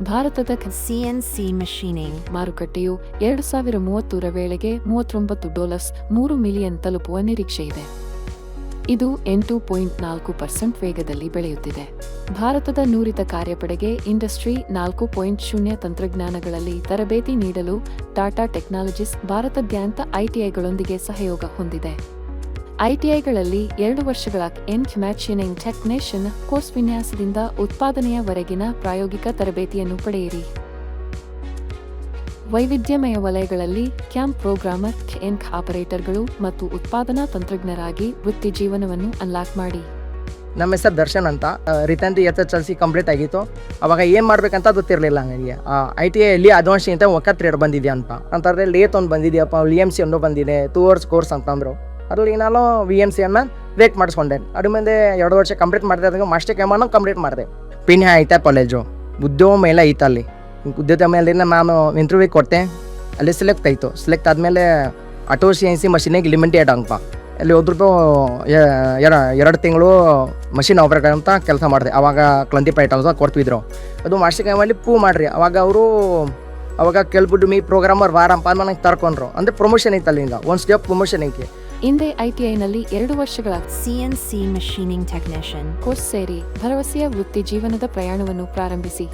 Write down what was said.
ಭಾರತದ CNC machining ಮಾರುಕಟ್ಟೆಯು 2030 ವೇಳೆಗೆ $39 3 ಮಿಲಿಯನ್ ತಲುಪುವ ನಿರೀಕ್ಷೆ ಇದೆ. ಇದು 8.4% ವೇಗದಲ್ಲಿ ಬೆಳೆಯುತ್ತಿದೆ. ಭಾರತದ ನುರಿತ ಕಾರ್ಯಪಡೆಗೆ ಇಂಡಸ್ಟ್ರಿ 4.0 ತಂತ್ರಜ್ಞಾನಗಳಲ್ಲಿ ತರಬೇತಿ ನೀಡಲು ಟಾಟಾ ಟೆಕ್ನಾಲಜೀಸ್ ಭಾರತಾದ್ಯಂತ ಐಟಿಐಗಳೊಂದಿಗೆ ಸಹಯೋಗ ಹೊಂದಿದೆ. ಐಟಿಐಗಳಲ್ಲಿ 2 ವರ್ಷಗಳ ಮಷೀನಿಂಗ್ ಟೆಕ್ನಿಷಿಯನ್ ಕೋರ್ಸ್ ವಿನ್ಯಾಸದಿಂದ ಉತ್ಪಾದನೆಯವರೆಗಿನ ಪ್ರಾಯೋಗಿಕ ತರಬೇತಿಯನ್ನು ಪಡೆಯಿರಿ. ವೈವಿಧ್ಯಮಯ ವಲಯಗಳಲ್ಲಿ ಕ್ಯಾಂಪ್ ಪ್ರೋಗ್ರಾಮರ್, ಆಪರೇಟರ್ಗಳು ಮತ್ತು ಉತ್ಪಾದನಾ ತಂತ್ರಜ್ಞರಾಗಿ ವೃತ್ತಿ ಜೀವನವನ್ನು ಅನ್ಲಾಕ್ ಮಾಡಿ. ನಮ್ಮ ಹೆಸರು ದರ್ಶನ್ ಅಂತ. ರೀಸೆಂಟ್ಲಿ SSLC ಕಂಪ್ಲೀಟ್ ಆಗಿತ್ತು. ಅವಾಗ ಏನು ಮಾಡ್ಬೇಕಂತ ಗೊತ್ತಿರಲಿಲ್ಲ ನನಗೆ. ITIಯಲ್ಲಿ ಅಡ್ವಾನ್ಸ್ಗಿಂತ ಒಕ್ಕ ಟ್ರೇಡ್ ಬಂದಿದೆ ಅಂತ ಅಂತಂದರೆ ಲೇತ್ ಒಂದು ಬಂದಿದೆಯಪ್ಪ, VMC ಒಂದು ಬಂದಿದೆ, 2 ವರ್ಷ ಕೋರ್ಸ್ ಅಂತಂದರು. ಅದರಲ್ಲಿ ನಾನು VMCಯನ್ನು ವೇಟ್ ಮಾಡಿಸ್ಕೊಂಡೆ. ಅದ್ರ ಮುಂದೆ 2 ವರ್ಷ ಕಂಪ್ಲೀಟ್ ಮಾಡ್ತಾ ಮಾಸ್ಟರ್ ಕೆಮನ್ನು ಕಂಪ್ಲೀಟ್ ಮಾಡಿದೆ. ಪಿನ್ಹೆ ಐತೆ ಕಾಲೇಜು ಉದ್ಯೋಗ ಮೇಲೆ ಐತೆ. ಅಲ್ಲಿ ಉದ್ಯೋಗ ಮೇಲೆ ನಾನು ಇಂಟರ್ವ್ಯೂ ಕೊಟ್ಟೆ. ಅಲ್ಲಿ ಸೆಲೆಕ್ಟ್ ಆಯಿತು. ಸೆಲೆಕ್ಟ್ ಆದಮೇಲೆ ಆಟೋ CNC ಮಷೀನಿಗೆ ಲಿಮಿಟೆಡ್ ಅಂಕ ಅಲ್ಲಿ ಹೋದ್ರೂ 2 ತಿಂಗಳು ಮಷಿನ್ ಆಪ್ರೇಟರ್ ಅಂತ ಕೆಲಸ ಮಾಡಿದೆ. ಆವಾಗ 25,000 ಕೊಡ್ತಿದ್ರು. ಅದು ಮಾಸ್ಟರ್ ಕೆಮಲ್ಲಿ ಮಾಡಿರಿ. ಅವಾಗ ಕೇಳ್ಬಿಟ್ಟು ಪ್ರೋಗ್ರಾಮರ್ ವಾರಂಪ ನನಗೆ ತರ್ಕೊಂಡ್ರು. ಅಂದರೆ ಪ್ರಮೋಷನ್ ಐತಲ್ಲ, ಈಗ ಒಂದು ಸ್ಟೆಪ್ ಪ್ರಮೋಷನ್ ಐತಿ. ಹಿಂದೆ ITIನಲ್ಲಿ 2 ವರ್ಷಗಳ CNC ಮಷೀನಿಂಗ್ ಟೆಕ್ನಿಷಿಯನ್ ಕೋರ್ಸ್ ಸೇರಿ ಭರವಸೆಯ ವೃತ್ತಿ ಜೀವನದ ಪ್ರಯಾಣವನ್ನು ಪ್ರಾರಂಭಿಸಿ.